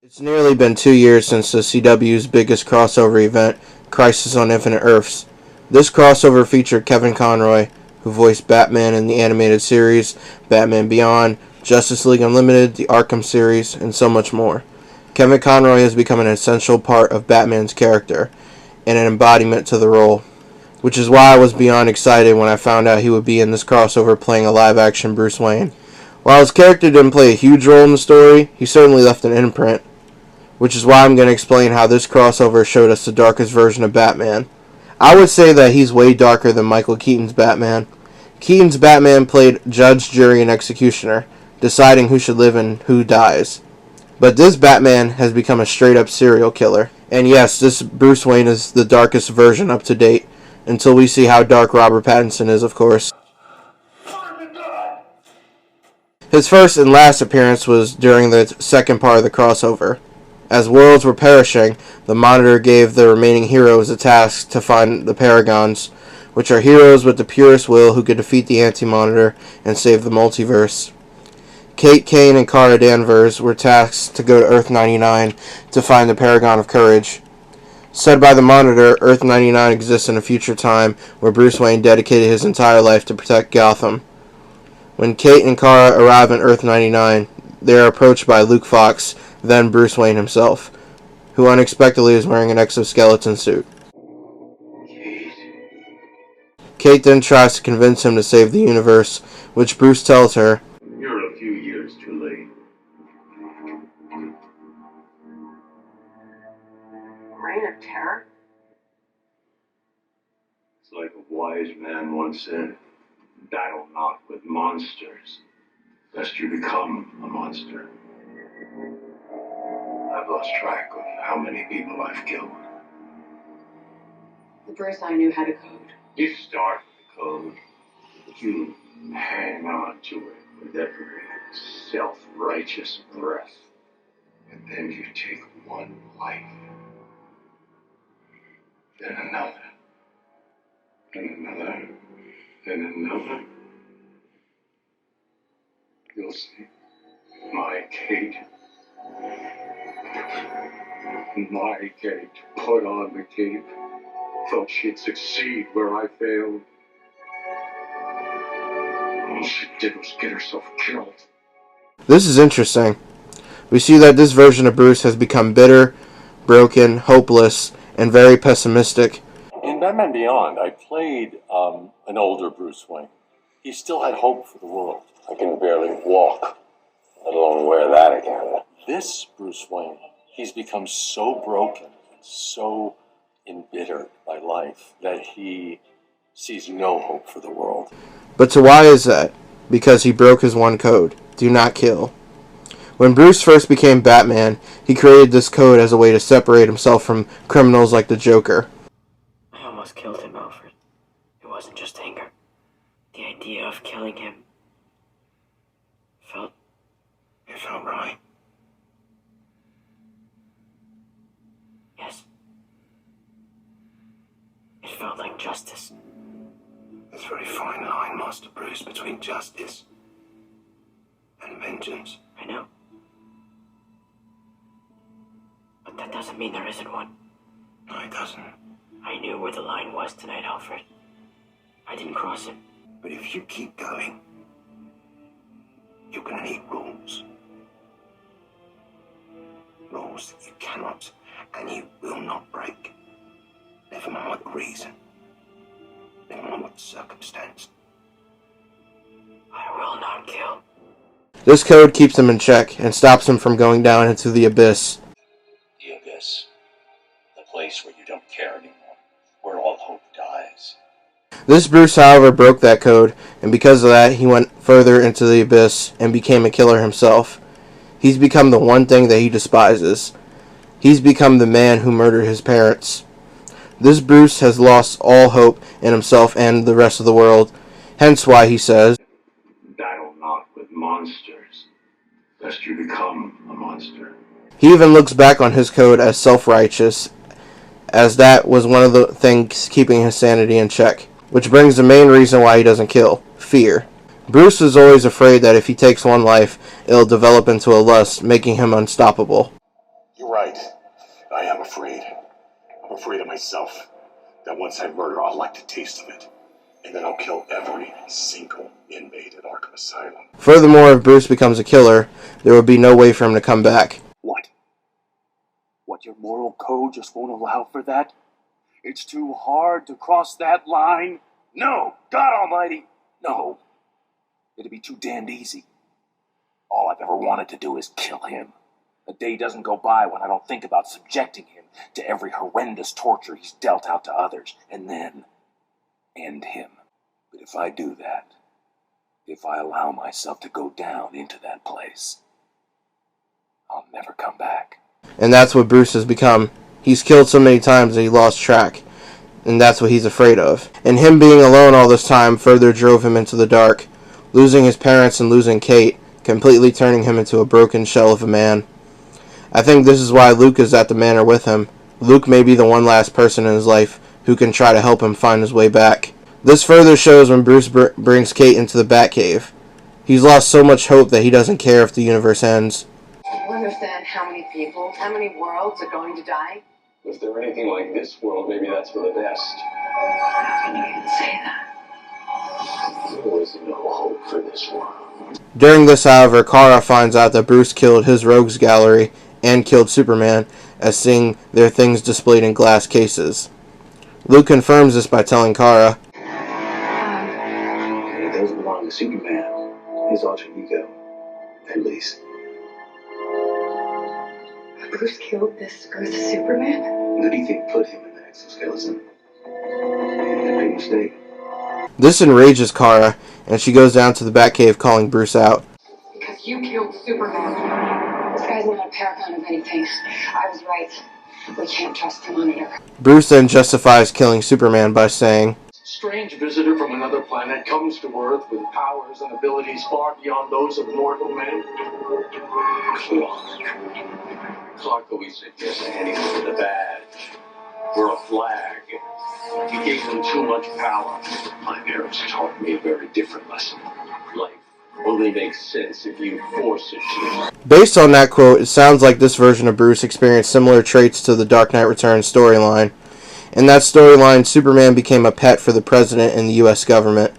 It's nearly been 2 years since the CW's biggest crossover event, Crisis on Infinite Earths. This crossover featured Kevin Conroy, who voiced Batman in the animated series, Batman Beyond, Justice League Unlimited, the Arkham series, and so much more. Kevin Conroy has become an essential part of Batman's character, and an embodiment to the role, which is why I was beyond excited when I found out he would be in this crossover playing a live-action Bruce Wayne. While his character didn't play a huge role in the story, he certainly left an imprint, which is why I'm going to explain how this crossover showed us the darkest version of Batman. I would say that he's way darker than Michael Keaton's Batman. Keaton's Batman played judge, jury, and executioner, deciding who should live and who dies. But this Batman has become a straight-up serial killer. And yes, this Bruce Wayne is the darkest version up to date, until we see how dark Robert Pattinson is, of course. His first and last appearance was during the second part of the crossover. As worlds were perishing, the Monitor gave the remaining heroes a task to find the Paragons, which are heroes with the purest will who could defeat the Anti-Monitor and save the multiverse. Kate Kane and Kara Danvers were tasked to go to Earth-99 to find the Paragon of Courage. Said by the Monitor, Earth-99 exists in a future time where Bruce Wayne dedicated his entire life to protect Gotham. When Kate and Kara arrive on Earth-99, they are approached by Luke Fox, then Bruce Wayne himself, who unexpectedly is wearing an exoskeleton suit. Kate then tries to convince him to save the universe, which Bruce tells her, "You're a few years too late." Reign of Terror? It's like a wise man once said, "Battle not with monsters, lest you become a monster." I've lost track of how many people I've killed. The Bruce I knew had a code. You start with the code, you hang on to it with every self-righteous breath, and then you take one life, then another, and another, and another. You'll see, my Kate put on the cape, thought she'd succeed where I failed. All she did was get herself killed. This is interesting. We see that this version of Bruce has become bitter, broken, hopeless, and very pessimistic. In Batman Beyond, I played an older Bruce Wayne. He still had hope for the world. I can barely walk, let alone wear that again. This Bruce Wayne, he's become so broken and so embittered by life that he sees no hope for the world. But to why is that? Because he broke his one code: do not kill. When Bruce first became Batman, he created this code as a way to separate himself from criminals like the Joker. I almost killed him, Alfred. It wasn't just anger. The idea of killing him It felt right. Yes. It felt like justice. There's a very fine line, Master Bruce, between justice and vengeance. I know. But that doesn't mean there isn't one. No, it doesn't. I knew where the line was tonight, Alfred. I didn't cross it. But if you keep going, you're gonna need rules. Rules that you cannot and you will not break. Never mind what reason. Never mind what circumstance. I will not kill. This code keeps him in check and stops him from going down into the abyss. The abyss. The place where you don't care anymore. Where all hope dies. This Bruce, however, broke that code, and because of that, he went further into the abyss and became a killer himself. He's become the one thing that he despises. He's become the man who murdered his parents. This Bruce has lost all hope in himself and the rest of the world, hence why he says, "Battle not with monsters, lest you become a monster." he even looks back on his code as self-righteous, as that was one of the things keeping his sanity in check. Which brings the main reason why he doesn't kill: fear. Bruce is always afraid that if he takes one life, it'll develop into a lust, making him unstoppable. right. I am afraid. I'm afraid of myself. That once I murder, I'll like the taste of it. And then I'll kill every single inmate at Arkham Asylum. Furthermore, if Bruce becomes a killer, there would be no way for him to come back. What? What, your moral code just won't allow for that? It's too hard to cross that line? No! God Almighty! No. It'd be too damned easy. All I've ever wanted to do is kill him. A day doesn't go by when I don't think about subjecting him to every horrendous torture he's dealt out to others, and then end him. But if I do that, if I allow myself to go down into that place, I'll never come back. And that's what Bruce has become. He's killed so many times that he lost track. And that's what he's afraid of. And him being alone all this time further drove him into the dark. Losing his parents and losing Kate, completely turning him into a broken shell of a man. I think this is why Luke is at the manor with him. Luke may be the one last person in his life who can try to help him find his way back. This further shows when Bruce brings Kate into the Batcave. He's lost so much hope that he doesn't care if the universe ends. Do you understand how many people, how many worlds are going to die? If they're anything like this world, maybe that's for the best. How can you even say that? There is no hope for this world. During this, however, Kara finds out that Bruce killed his rogues gallery and killed Superman, as seeing their things displayed in glass cases. Luke confirms this by telling Kara, It doesn't belong to Superman. His alter ego, at least. Bruce killed this Earth Superman? Who do you think put him in the exoskeleton? A big mistake. This enrages Kara, and she goes down to the Batcave calling Bruce out. Because you killed Superman. This guy's not a paragon of anything. I was right. We can't trust him on Earth. Bruce then justifies killing Superman by saying, Strange visitor from another planet comes to Earth with powers and abilities far beyond those of mortal man. Clark always said yes to anything with a badge or a flag. He gave them too much power. My parents taught me a very different lesson. Life only makes sense if you force it to. Based on that quote, it sounds like this version of Bruce experienced similar traits to the Dark Knight Returns storyline. In that storyline, Superman became a pet for the president and the U.S. government.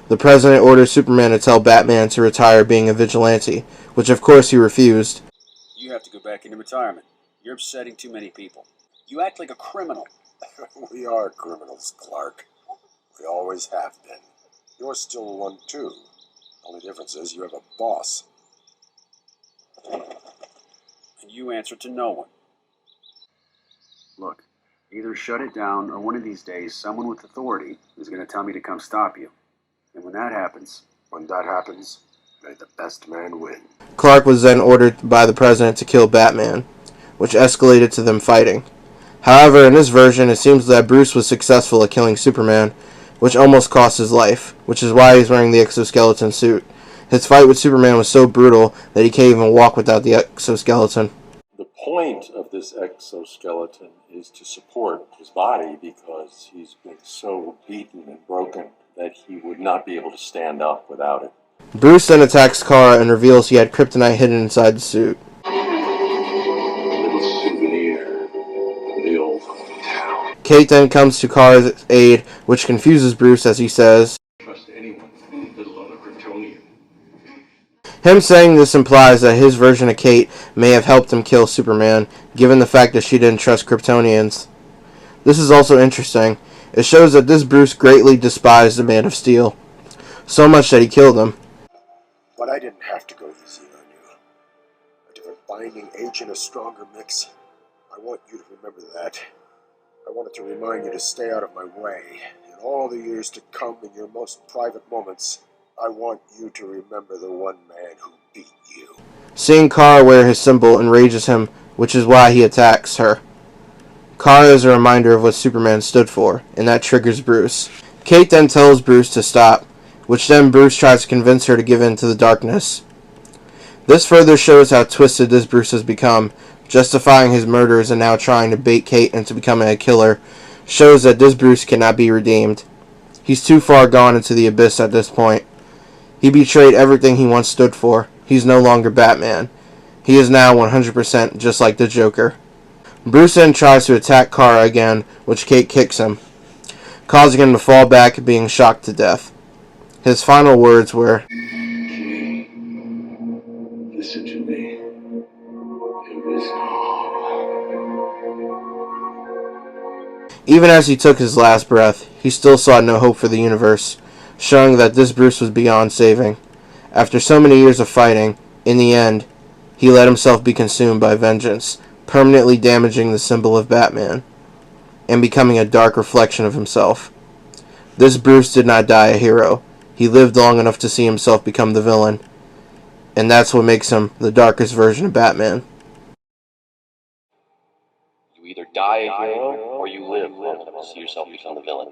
The president orders Superman to tell Batman to retire being a vigilante, which of course he refused. You have to go back into retirement. You're upsetting too many people. You act like a criminal. We are criminals, Clark. We always have been. You're still one, too. Only difference is you have a boss. And you answer to no one. Look, either shut it down, or one of these days someone with authority is going to tell me to come stop you. And when that happens, may the best man win. Clark was then ordered by the president to kill Batman, which escalated to them fighting. However, in this version, it seems that Bruce was successful at killing Superman, which almost cost his life, which is why he's wearing the exoskeleton suit. His fight with Superman was so brutal that he can't even walk without the exoskeleton. The point of this exoskeleton is to support his body because he's been so beaten and broken that he would not be able to stand up without it. Bruce then attacks Kara and reveals he had kryptonite hidden inside the suit. A little souvenir of the old town. Kate then comes to Kara's aid, which confuses Bruce as he says, Trust anyone, let alone a Kryptonian. him saying this implies that his version of Kate may have helped him kill Superman, given the fact that she didn't trust Kryptonians. This is also interesting. It shows that this Bruce greatly despised the Man of Steel, so much that he killed him. But I didn't have to go easy on you. A different binding agent, a stronger mix. I want you to remember that. I wanted to remind you to stay out of my way. In all the years to come, in your most private moments, I want you to remember the one man who beat you. Seeing Kara wear his symbol enrages him, which is why he attacks her. Kara is a reminder of what Superman stood for, and that triggers Bruce. Kate then tells Bruce to stop, which then Bruce tries to convince her to give in to the darkness. This further shows how twisted this Bruce has become, justifying his murders and now trying to bait Kate into becoming a killer, shows that this Bruce cannot be redeemed. He's too far gone into the abyss at this point. He betrayed everything he once stood for. He's no longer Batman. He is now 100% just like the Joker. Bruce then tries to attack Kara again, which Kate kicks him, causing him to fall back, being shocked to death. His final words were, Kate, listen to me. There is no hope. even as he took his last breath, he still saw no hope for the universe, showing that this Bruce was beyond saving. After so many years of fighting, in the end, he let himself be consumed by vengeance, permanently damaging the symbol of Batman, and becoming a dark reflection of himself. This Bruce did not die a hero. He lived long enough to see himself become the villain, and that's what makes him the darkest version of Batman. You either die a hero or you live long enough to see yourself become the villain.